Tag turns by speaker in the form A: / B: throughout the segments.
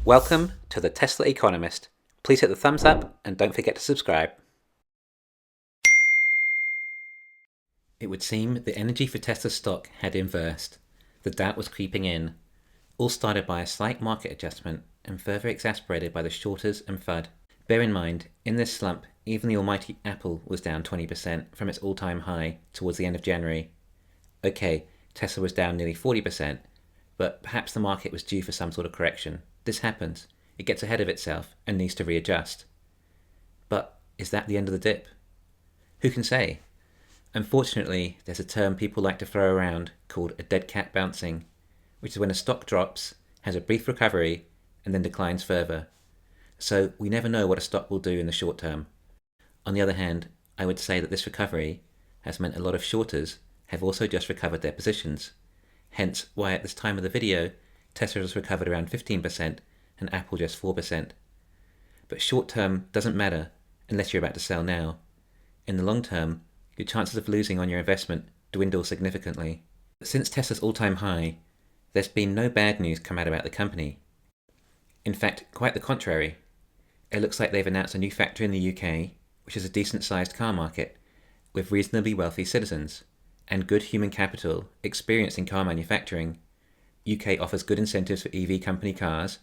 A: Welcome to the Tesla Economist. Please hit the thumbs up and don't forget to subscribe. It would seem the energy for Tesla stock had inversed. The doubt was creeping in, all started by a slight market adjustment and further exacerbated by the shorters and FUD. Bear in mind, in this slump, even the almighty Apple was down 20% from its all-time high towards the end of January. Okay, Tesla was down nearly 40%, but perhaps the market was due for some sort of correction. This happens. It gets ahead of itself and needs to readjust. But is that the end of the dip? Who can say? Unfortunately, there's a term people like to throw around called a dead cat bouncing, which is when a stock drops, has a brief recovery, and then declines further. So we never know what a stock will do in the short term. On the other hand, I would say that this recovery has meant a lot of shorters have also just recovered their positions. Hence why at this time of the video, Tesla has recovered around 15% and Apple just 4%. But short term doesn't matter unless you're about to sell now. In the long term, your chances of losing on your investment dwindle significantly. Since Tesla's all-time high, there's been no bad news come out about the company. In fact, quite the contrary. It looks like they've announced a new factory in the UK, which is a decent-sized car market, with reasonably wealthy citizens, and good human capital experienced in car manufacturing. UK offers good incentives for EV company cars,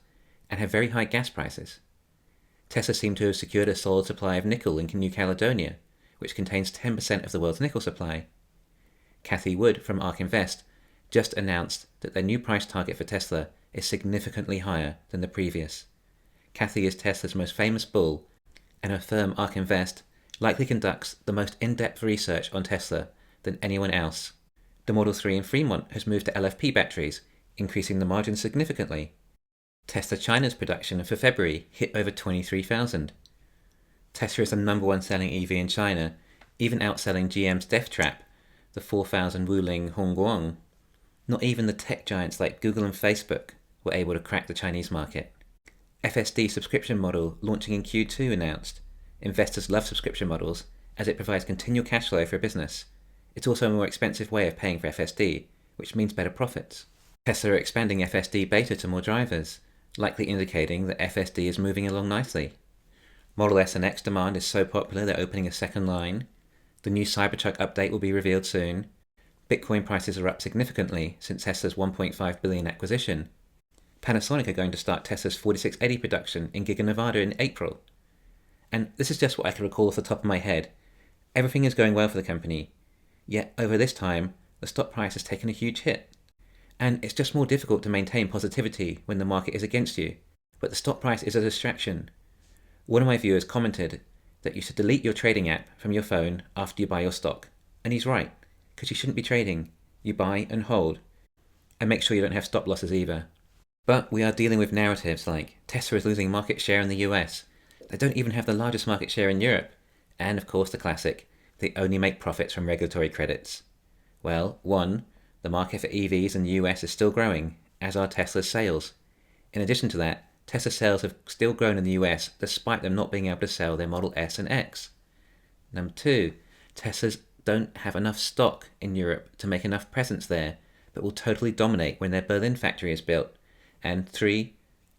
A: and have very high gas prices. Tesla seem to have secured a solid supply of nickel in New Caledonia, which contains 10% of the world's nickel supply. Cathie Wood from ARK Invest just announced that their new price target for Tesla is significantly higher than the previous. Cathie is Tesla's most famous bull, and her firm ARK Invest likely conducts the most in-depth research on Tesla than anyone else. The Model 3 in Fremont has moved to LFP batteries, increasing the margin significantly. Tesla China's production for February hit over 23,000. Tesla is the number one selling EV in China, even outselling GM's Death Trap, the 4,000 Wuling Hongguang. Not even the tech giants like Google and Facebook were able to crack the Chinese market. FSD subscription model launching in Q2 announced. Investors love subscription models as it provides continual cash flow for a business. It's also a more expensive way of paying for FSD, which means better profits. Tesla are expanding FSD beta to more drivers, likely indicating that FSD is moving along nicely. Model S and X demand is so popular they're opening a second line. The new Cybertruck update will be revealed soon. Bitcoin prices are up significantly since Tesla's $1.5 billion acquisition. Panasonic are going to start Tesla's 4680 production in Giga Nevada in April. And this is just what I can recall off the top of my head. Everything is going well for the company. Yet over this time, the stock price has taken a huge hit. And it's just more difficult to maintain positivity when the market is against you. But the stock price is a distraction. One of my viewers commented that you should delete your trading app from your phone after you buy your stock. And he's right, because you shouldn't be trading. You buy and hold. And make sure you don't have stop losses either. But we are dealing with narratives like Tesla is losing market share in the US. They don't even have the largest market share in Europe. And of course the classic, they only make profits from regulatory credits. Well, one, the market for EVs in the US is still growing, as are Tesla's sales. In addition to that, Tesla sales have still grown in the US despite them not being able to sell their Model S and X. Number two, Teslas don't have enough stock in Europe to make enough presence there, but will totally dominate when their Berlin factory is built. And three,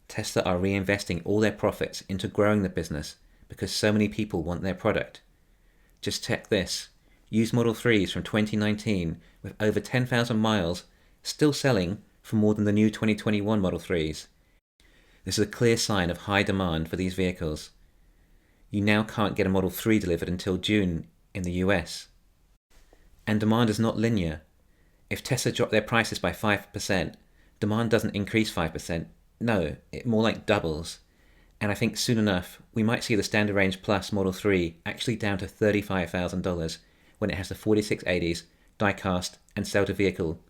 A: Tesla are reinvesting all their profits into growing the business because so many people want their product. Just check this. Used Model 3s from 2019 with over 10,000 miles still selling for more than the new 2021 Model 3s. This is a clear sign of high demand for these vehicles. You now can't get a Model 3 delivered until June in the US. And demand is not linear. If Tesla drop their prices by 5%, demand doesn't increase 5%. No, it more like doubles. And I think soon enough, we might see the Standard Range Plus Model 3 actually down to $35,000 when it has the 4680s, die-cast and sell-to-vehicle.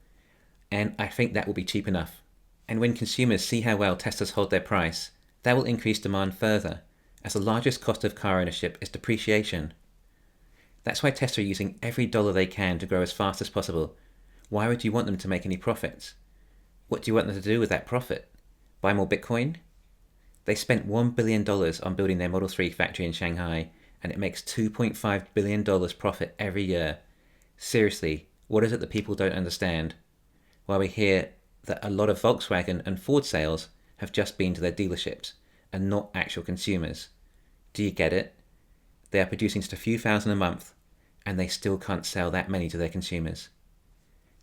A: And I think that will be cheap enough. And when consumers see how well Teslas hold their price, that will increase demand further, as the largest cost of car ownership is depreciation. That's why Tesla are using every dollar they can to grow as fast as possible. Why would you want them to make any profits? What do you want them to do with that profit? Buy more Bitcoin? They spent $1 billion on building their Model 3 factory in Shanghai, and it makes $2.5 billion profit every year. Seriously, what is it that people don't understand? While we hear that a lot of Volkswagen and Ford sales have just been to their dealerships and not actual consumers. Do you get it? They are producing just a few thousand a month, and they still can't sell that many to their consumers.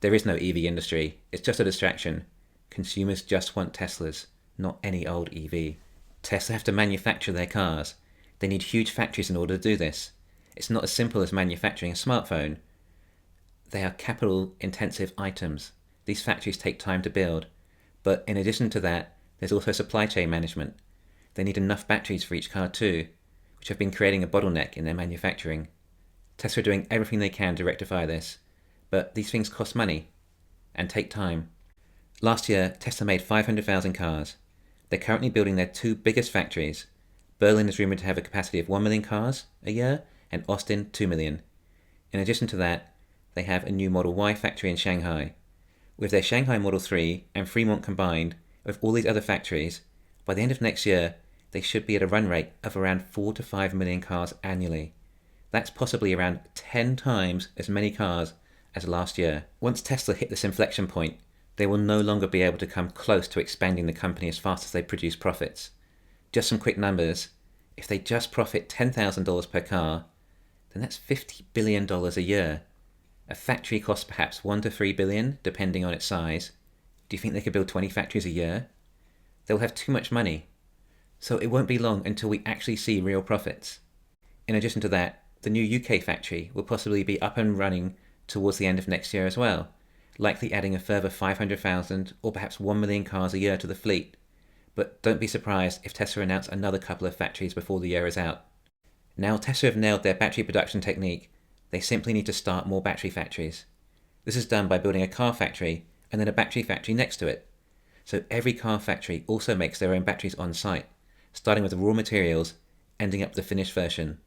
A: There is no EV industry, it's just a distraction. Consumers just want Teslas, not any old EV. Tesla have to manufacture their cars. They need huge factories in order to do this. It's not as simple as manufacturing a smartphone. They are capital-intensive items. These factories take time to build. But in addition to that, there's also supply chain management. They need enough batteries for each car too, which have been creating a bottleneck in their manufacturing. Tesla are doing everything they can to rectify this, but these things cost money and take time. Last year, Tesla made 500,000 cars. They're currently building their two biggest factories. Berlin is rumoured to have a capacity of 1 million cars a year, and Austin 2 million. In addition to that, they have a new Model Y factory in Shanghai. With their Shanghai Model 3 and Fremont combined, with all these other factories, by the end of next year, they should be at a run rate of around 4 to 5 million cars annually. That's possibly around 10 times as many cars as last year. Once Tesla hit this inflection point, they will no longer be able to come close to expanding the company as fast as they produce profits. Just some quick numbers. If they just profit $10,000 per car, then that's $50 billion a year. A factory costs perhaps $1 to $3 billion, depending on its size. Do you think they could build 20 factories a year? They'll have too much money. So it won't be long until we actually see real profits. In addition to that, the new UK factory will possibly be up and running towards the end of next year as well, likely adding a further 500,000 or perhaps 1 million cars a year to the fleet. But don't be surprised if Tesla announce another couple of factories before the year is out. Now Tesla have nailed their battery production technique, they simply need to start more battery factories. This is done by building a car factory and then a battery factory next to it. So every car factory also makes their own batteries on site, starting with the raw materials, ending up the finished version.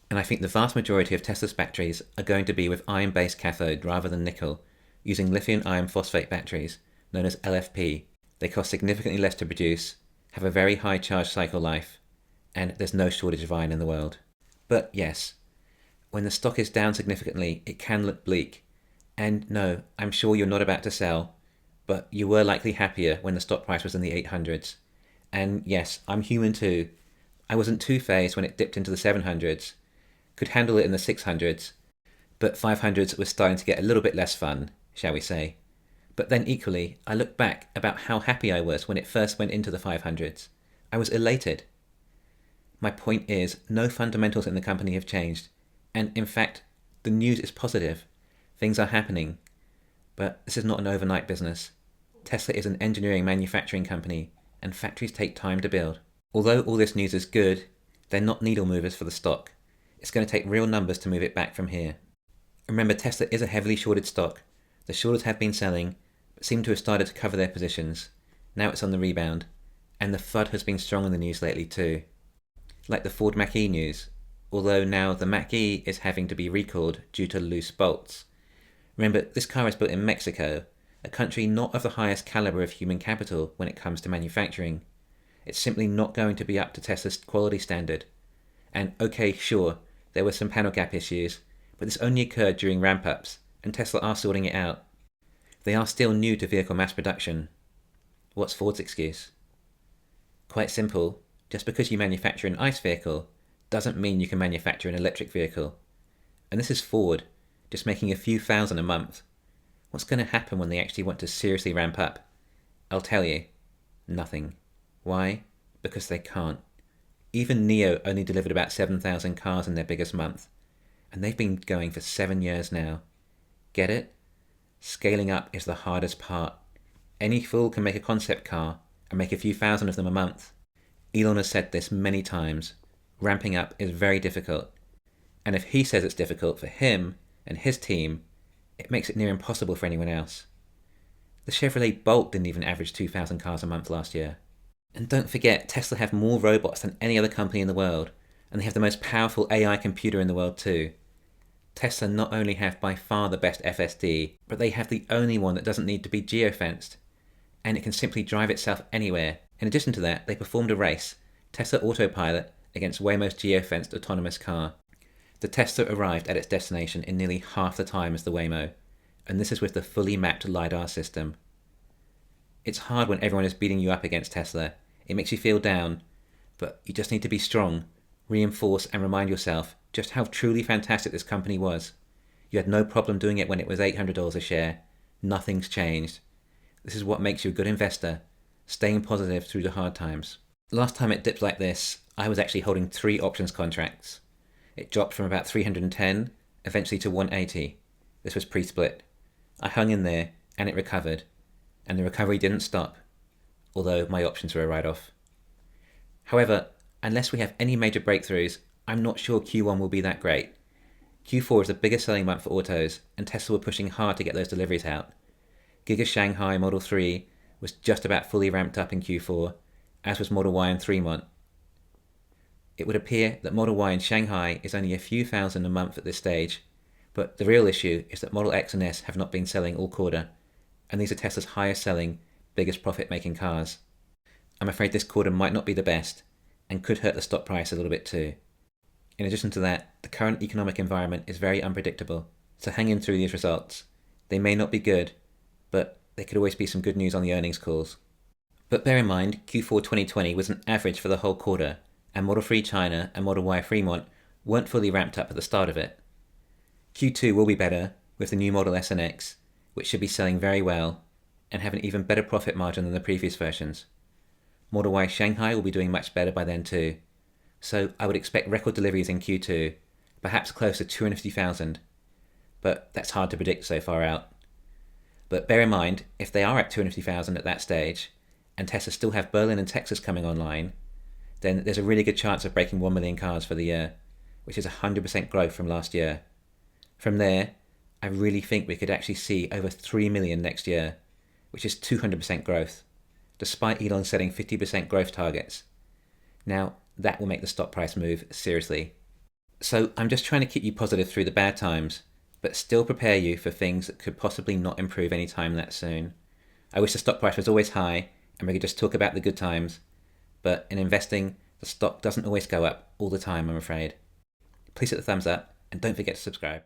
A: And I think the vast majority of Tesla's batteries are going to be with iron-based cathode rather than nickel, using lithium iron phosphate batteries, known as LFP. They cost significantly less to produce, have a very high charge cycle life, and there's no shortage of iron in the world. But yes, when the stock is down significantly, it can look bleak. And no, I'm sure you're not about to sell, but you were likely happier when the stock price was in the 800s. And yes, I'm human too. I wasn't too phased when it dipped into the 700s, could handle it in the 600s, but 500s was starting to get a little bit less fun, shall we say. But then equally, I look back about how happy I was when it first went into the 500s. I was elated. My point is, no fundamentals in the company have changed. And in fact, the news is positive. Things are happening. But this is not an overnight business. Tesla is an engineering manufacturing company, and factories take time to build. Although all this news is good, they're not needle movers for the stock. It's going to take real numbers to move it back from here. Remember, Tesla is a heavily shorted stock. The shorters have been selling, but seem to have started to cover their positions. Now it's on the rebound. And the FUD has been strong in the news lately too. Like the Ford Mach-E news, although now the Mach-E is having to be recalled due to loose bolts. Remember, this car is built in Mexico, a country not of the highest caliber of human capital when it comes to manufacturing. It's simply not going to be up to Tesla's quality standard. And okay, sure, there were some panel gap issues, but this only occurred during ramp-ups, and Tesla are sorting it out. They are still new to vehicle mass production. What's Ford's excuse? Quite simple, just because you manufacture an ICE vehicle doesn't mean you can manufacture an electric vehicle. And this is Ford, just making a few thousand a month. What's going to happen when they actually want to seriously ramp up? I'll tell you, nothing. Why? Because they can't. Even NIO only delivered about 7,000 cars in their biggest month, and they've been going for 7 years now. Get it? Scaling up is the hardest part. Any fool can make a concept car and make a few thousand of them a month. Elon has said this many times. Ramping up is very difficult. And if he says it's difficult for him and his team, it makes it near impossible for anyone else. The Chevrolet Bolt didn't even average 2,000 cars a month last year. And don't forget, Tesla have more robots than any other company in the world, and they have the most powerful AI computer in the world too. Tesla not only have by far the best FSD, but they have the only one that doesn't need to be geofenced, and it can simply drive itself anywhere. In addition to that, they performed a race, Tesla Autopilot, against Waymo's geofenced autonomous car. The Tesla arrived at its destination in nearly half the time as the Waymo, and this is with the fully mapped LiDAR system. It's hard when everyone is beating you up against Tesla. It makes you feel down, but you just need to be strong, reinforce and remind yourself just how truly fantastic this company was. You had no problem doing it when it was $800 a share. Nothing's changed. This is what makes you a good investor, staying positive through the hard times. Last time it dipped like this, I was actually holding 3 options contracts. It dropped from about 310, eventually to 180. This was pre-split. I hung in there, and it recovered. And the recovery didn't stop, although my options were a write-off. However, unless we have any major breakthroughs, I'm not sure Q1 will be that great. Q4 is the biggest selling month for autos, and Tesla were pushing hard to get those deliveries out. Giga Shanghai Model 3 was just about fully ramped up in Q4, as was Model Y in Fremont. It would appear that Model Y in Shanghai is only a few thousand a month at this stage, but the real issue is that Model X and S have not been selling all quarter, and these are Tesla's highest selling, biggest profit-making cars. I'm afraid this quarter might not be the best, and could hurt the stock price a little bit too. In addition to that, the current economic environment is very unpredictable, so hang in through these results. They may not be good, but there could always be some good news on the earnings calls. But bear in mind, Q4 2020 was an average for the whole quarter, and Model 3 China and Model Y Fremont weren't fully ramped up at the start of it. Q2 will be better, with the new Model S and X, which should be selling very well, and have an even better profit margin than the previous versions. Model Y Shanghai will be doing much better by then too, so I would expect record deliveries in Q2, perhaps close to 250,000, but that's hard to predict so far out. But bear in mind, if they are at 250,000 at that stage, and Tesla still have Berlin and Texas coming online, then there's a really good chance of breaking 1 million cars for the year, which is 100% growth from last year. From there, I really think we could actually see over 3 million next year, which is 200% growth, despite Elon setting 50% growth targets. Now, that will make the stock price move seriously. So I'm just trying to keep you positive through the bad times, but still prepare you for things that could possibly not improve anytime that soon. I wish the stock price was always high and we could just talk about the good times, but in investing, the stock doesn't always go up all the time, I'm afraid. Please hit the thumbs up and don't forget to subscribe.